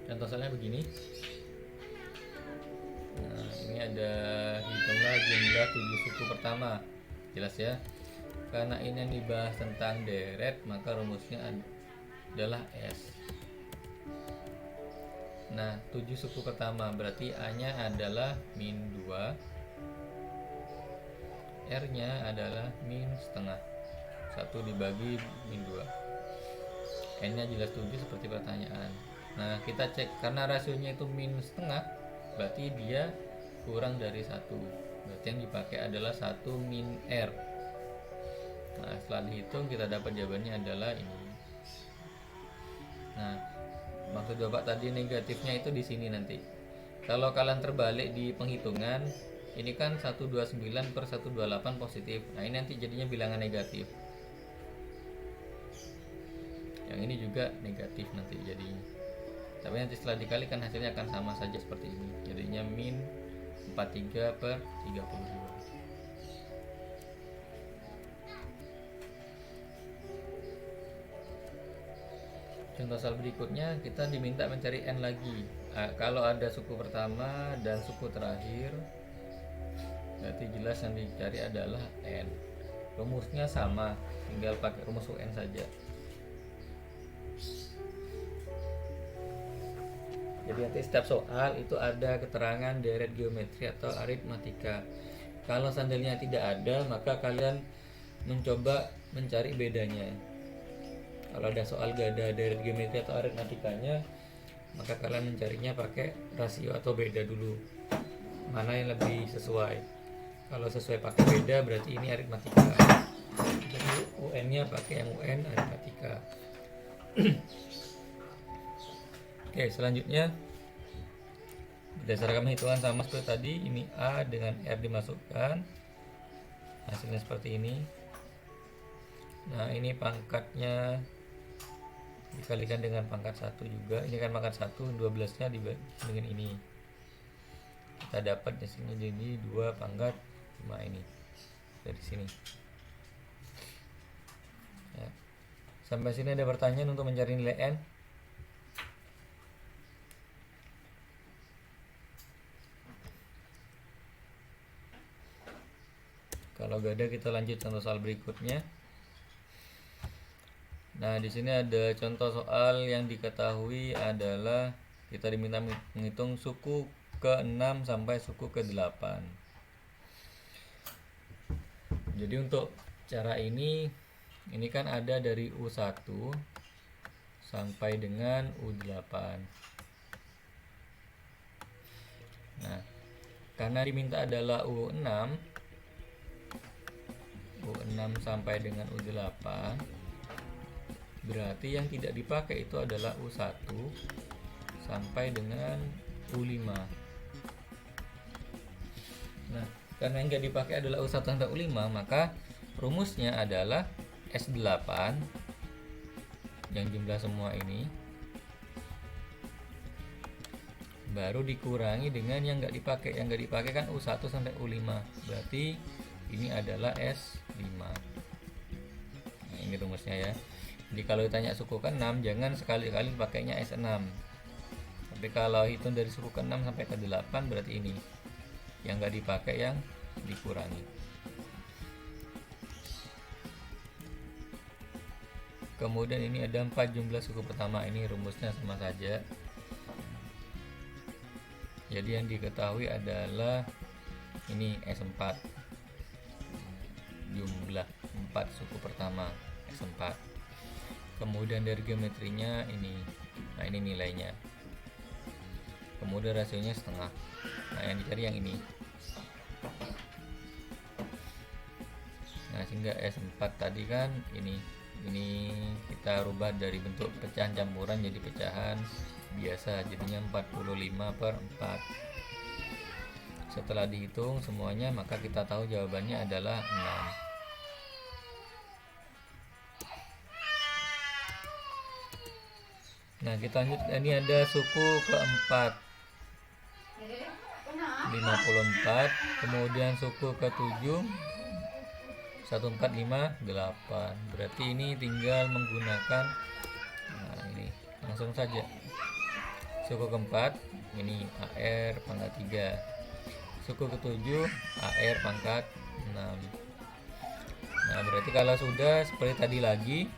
Contoh soalnya begini. Nah, ini ada hitunglah jumlah 7 suku pertama. Jelas ya. Karena ini yang dibahas tentang deret, maka rumusnya adalah S. Nah, 7 suku pertama berarti A-nya adalah min 2, R-nya adalah min setengah. 1 dibagi min 2. N-nya jelas 7 seperti pertanyaan. Nah, kita cek karena rasionya itu min setengah, berarti dia kurang dari 1. Berarti yang dipakai adalah 1 min R. Nah, setelah dihitung kita dapat jawabannya adalah ini. Nah, maksud Bapak tadi negatifnya itu di sini nanti. Kalau kalian terbalik di penghitungan, ini kan 129 per 128 positif. Nah, ini nanti jadinya bilangan negatif. Yang ini juga negatif nanti jadinya. Tapi nanti setelah dikalikan hasilnya akan sama saja seperti ini. Jadinya min 43 per 32. Contoh soal berikutnya, kita diminta mencari N lagi. Kalau ada suku pertama dan suku terakhir, berarti jelas yang dicari adalah N. Rumusnya sama, tinggal pakai rumus UN saja. Jadi nanti setiap soal itu ada keterangan deret geometri atau aritmatika. Kalau seandainya tidak ada, maka kalian mencoba mencari bedanya. Kalau ada soal gak ada deret geometri atau aritmatikanya, maka kalian mencarinya pakai rasio atau beda dulu. Mana yang lebih sesuai? Kalau sesuai pakai beda berarti ini aritmatika. Jadi UN-nya pakai yang UN aritmatika. Oke, selanjutnya berdasarkan hitungan sama seperti tadi, ini A dengan R dimasukkan, hasilnya seperti ini. Nah, ini pangkatnya dikalikan dengan pangkat 1 juga. Ini kan pangkat 1, 12-nya dibagi dengan ini. Kita dapat hasilnya jadi 2 pangkat 5 ini. Dari sini. Ya. Sampai sini ada pertanyaan untuk mencari nilai N? Kalau gak ada, kita lanjut contoh soal berikutnya. Nah, di sini ada contoh soal yang diketahui adalah kita diminta menghitung suku ke-6 sampai suku ke-8. Jadi untuk cara ini kan ada dari U1 sampai dengan U8. Nah, karena diminta adalah U6 sampai dengan U8, berarti yang tidak dipakai itu adalah U1 sampai dengan U5. Nah, karena yang tidak dipakai adalah U1 sampai U5, maka rumusnya adalah S8 yang jumlah semua ini baru dikurangi dengan yang nggak dipakai. Yang nggak dipakai kan U1 sampai U5, berarti ini adalah S5. Nah, ini rumusnya ya. Jadi kalau ditanya suku ke-6, jangan sekali-kali pakainya S6. Tapi kalau hitung dari suku ke-6 sampai ke-8, berarti ini yang nggak dipakai, yang dikurangi. Kemudian ini ada 4 jumlah suku pertama. Ini rumusnya sama saja. Jadi yang diketahui adalah ini S4, jumlah 4 suku pertama S4. Kemudian dari geometrinya ini, nah ini nilainya. Kemudian rasionya setengah. Nah, yang dicari yang ini. Nah, sehingga S4 tadi kan ini kita rubah dari bentuk pecahan campuran jadi pecahan biasa, jadinya 45/4. Setelah dihitung semuanya, maka kita tahu jawabannya adalah 6. Nah, kita lanjut. Ini ada suku keempat 54, kemudian suku ke-7 1458. Berarti ini tinggal menggunakan, nah ini langsung saja. Suku keempat ini AR pangkat 3, suku ke-7 AR pangkat 6. Nah, berarti kalau sudah seperti tadi lagi,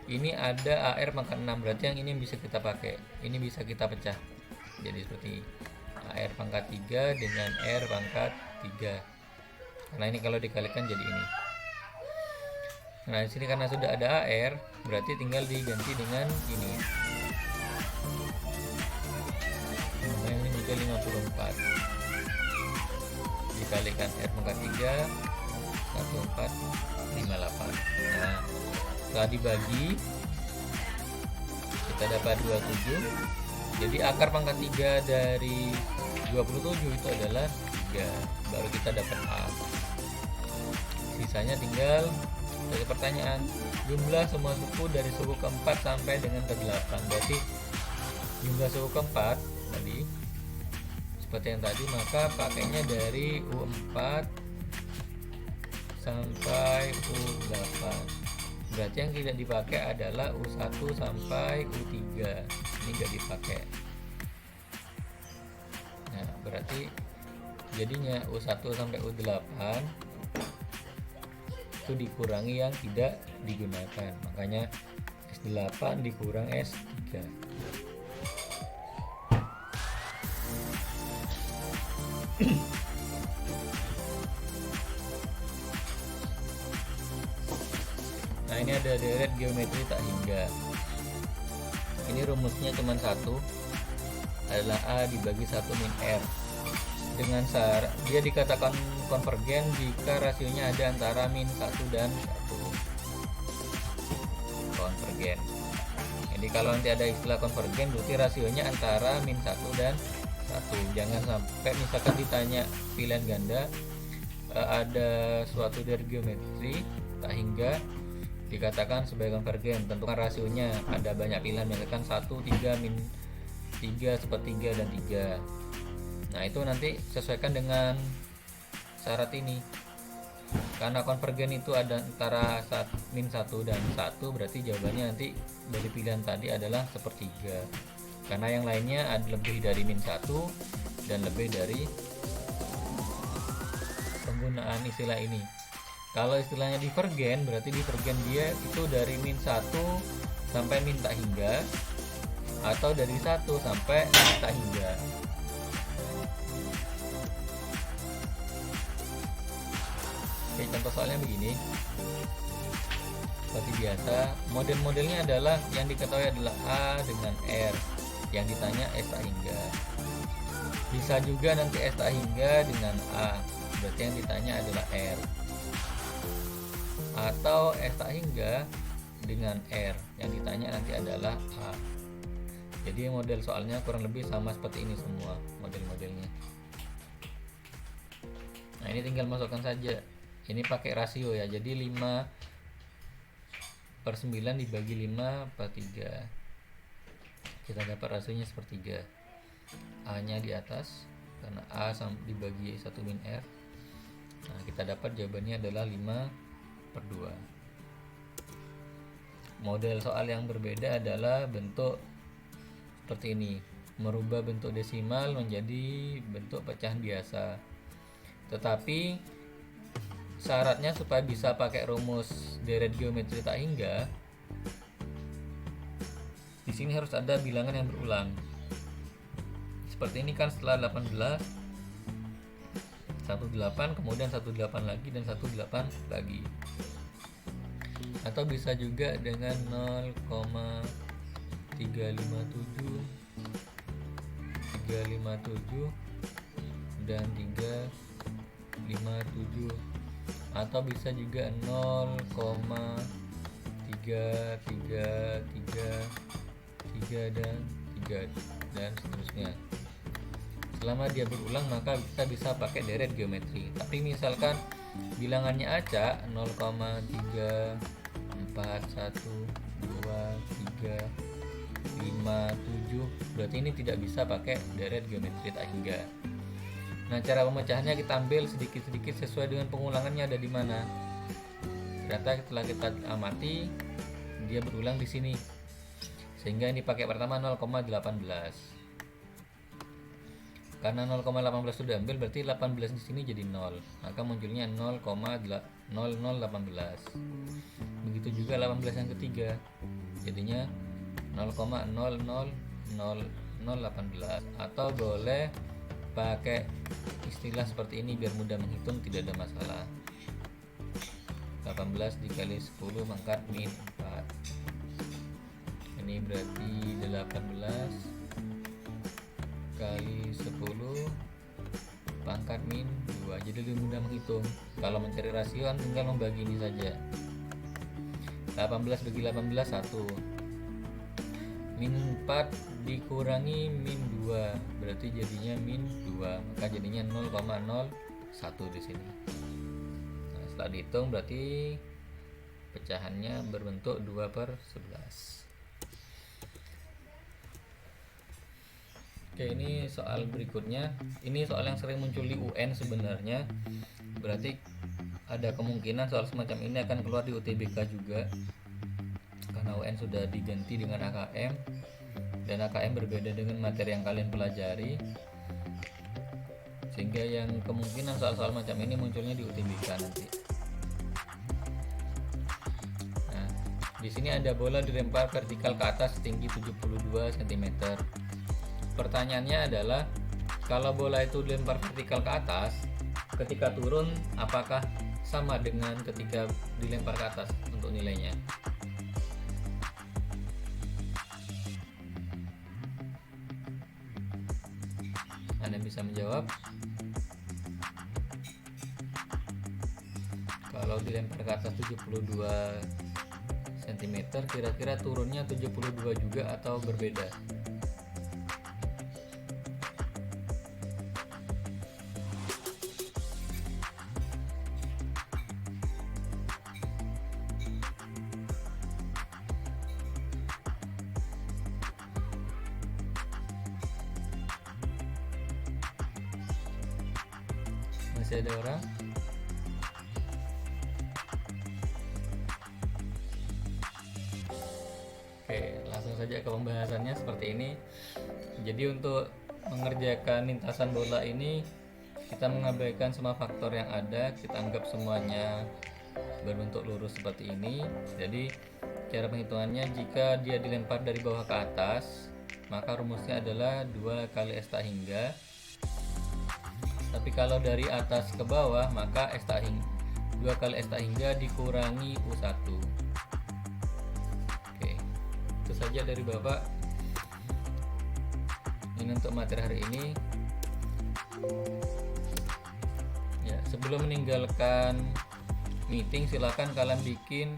ini ada AR pangkat 6, berarti yang ini bisa kita pakai. Ini bisa kita pecah. Jadi seperti AR pangkat 3 dengan R pangkat 3. Karena ini kalau dikalikan jadi ini. Nah, di sini karena sudah ada AR, berarti tinggal diganti dengan ini. Nah, ini juga 54. Dikalikan R pangkat 3 1458. Nah, setelah dibagi kita dapat 27. Jadi akar pangkat 3 dari 27 itu adalah 3. Baru kita dapat A. Sisanya tinggal dari pertanyaan, jumlah semua suku dari suku keempat sampai dengan ke-8. Berarti jumlah suku keempat tadi seperti yang tadi, maka pakainya dari U4 sampai U8. Berarti yang tidak dipakai adalah U1 sampai U3. Ini tidak dipakai. Nah, berarti jadinya U1 sampai U8 itu dikurangi yang tidak digunakan. Makanya S8 dikurang S3. Nah, ini ada deret geometri tak hingga. Ini rumusnya cuma satu, adalah A dibagi 1 min R. Dengan syarat dia dikatakan konvergen jika rasionya ada antara min 1 dan 1. konvergen. Jadi kalau nanti ada istilah konvergen berarti rasionya antara min 1 dan 1. Jangan sampai misalkan ditanya pilihan ganda, ada suatu dari geometri tak hingga dikatakan sebagai konvergen, tentukan rasionya ada banyak pilihan, misalkan 1, 3, min 3, sepertiga, dan 3. Nah itu nanti sesuaikan dengan syarat ini. Karena konvergen itu ada antara min 1 dan 1, berarti jawabannya nanti dari pilihan tadi adalah sepertiga. Karena yang lainnya ada lebih dari min 1 dan lebih dari penggunaan istilah ini. Kalau istilahnya divergen, berarti divergen dia itu dari min 1 sampai min tak hingga, atau dari 1 sampai tak hingga. Oke, contoh soalnya begini. Seperti biasa, model-modelnya adalah yang diketahui adalah A dengan R, yang ditanya S tak hingga. Bisa juga nanti S tak hingga dengan A, berarti yang ditanya adalah R. Atau S tak hingga dengan R, yang ditanya nanti adalah A. Jadi model soalnya kurang lebih sama seperti ini semua model-modelnya. Nah ini tinggal masukkan saja. Ini pakai rasio ya, jadi 5/9 dibagi 5/3. Kita dapat rasionya sepertiga. A nya di atas, karena A dibagi 1 min R. Nah kita dapat jawabannya adalah 5/2. Model soal yang berbeda adalah bentuk seperti ini, merubah bentuk desimal menjadi bentuk pecahan biasa. Tetapi syaratnya supaya bisa pakai rumus deret geometri tak hingga, di sini harus ada bilangan yang berulang. Seperti ini kan, setelah 18 18, kemudian 18 lagi dan 18 lagi. Atau bisa juga dengan 0,357 dan 357, atau bisa juga 0,333 dan 3 dan seterusnya. Selama dia berulang maka kita bisa pakai deret geometri. Tapi misalkan bilangannya acak 0,34123 57, berarti ini tidak bisa pakai deret geometri tak hingga. Nah, cara pemecahannya kita ambil sedikit-sedikit sesuai dengan pengulangannya ada di mana. Ternyata setelah kita amati dia berulang di sini. Sehingga ini pakai pertama 0,18. Karena 0,18 sudah ambil, berarti 18 di sini jadi 0. Maka munculnya 0,0018. Begitu juga 18 yang ketiga. Jadinya 0,000018, atau boleh pakai istilah seperti ini biar mudah menghitung, tidak ada masalah. 18 dikali 10 pangkat min 4. Ini berarti 18 kali 10 pangkat min 2. Jadi lebih mudah menghitung. Kalau mencari rasio kan tinggal membagi ini saja. 18 bagi 18 1. Min 4 dikurangi min 2 berarti jadinya min 2, maka jadinya 0,01 di sini. Nah, setelah dihitung berarti pecahannya berbentuk 2/11. Oke, ini soal berikutnya. Ini soal yang sering muncul di UN sebenarnya. Berarti ada kemungkinan soal semacam ini akan keluar di UTBK juga. Karena UN sudah diganti dengan AKM, dan AKM berbeda dengan materi yang kalian pelajari, sehingga yang kemungkinan soal-soal macam ini munculnya di UTBK nanti. Nah, di sini ada bola dilempar vertikal ke atas setinggi 72 cm. Pertanyaannya adalah, kalau bola itu dilempar vertikal ke atas, ketika turun apakah sama dengan ketika dilempar ke atas untuk nilainya? Anda bisa menjawab. Kalau dilempar ke atas 72 cm, kira-kira turunnya 72 juga atau berbeda? Masih ada orang? Oke, langsung saja ke pembahasannya seperti ini. Jadi untuk mengerjakan lintasan bola ini kita mengabaikan semua faktor yang ada, kita anggap semuanya berbentuk lurus seperti ini. Jadi cara penghitungannya, jika dia dilempar dari bawah ke atas, maka rumusnya adalah 2 kali S tak hingga. Tapi kalau dari atas ke bawah, maka 2 kali S tak hingga dikurangi U1. Oke, itu saja dari Bapak. Ini untuk materi hari ini. Ya, sebelum meninggalkan meeting, silakan kalian bikin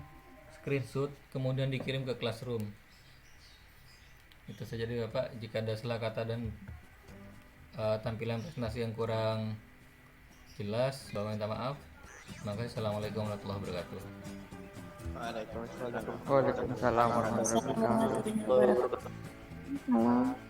screenshot kemudian dikirim ke classroom. Itu saja dari Bapak. Jika ada salah kata dan tampilan presentasi yang kurang jelas, Bapak minta maaf. Terima kasih. Assalamualaikum warahmatullahi wabarakatuh. Waalaikumsalam. Waalaikumsalam warahmatullahi wabarakatuh. Halo.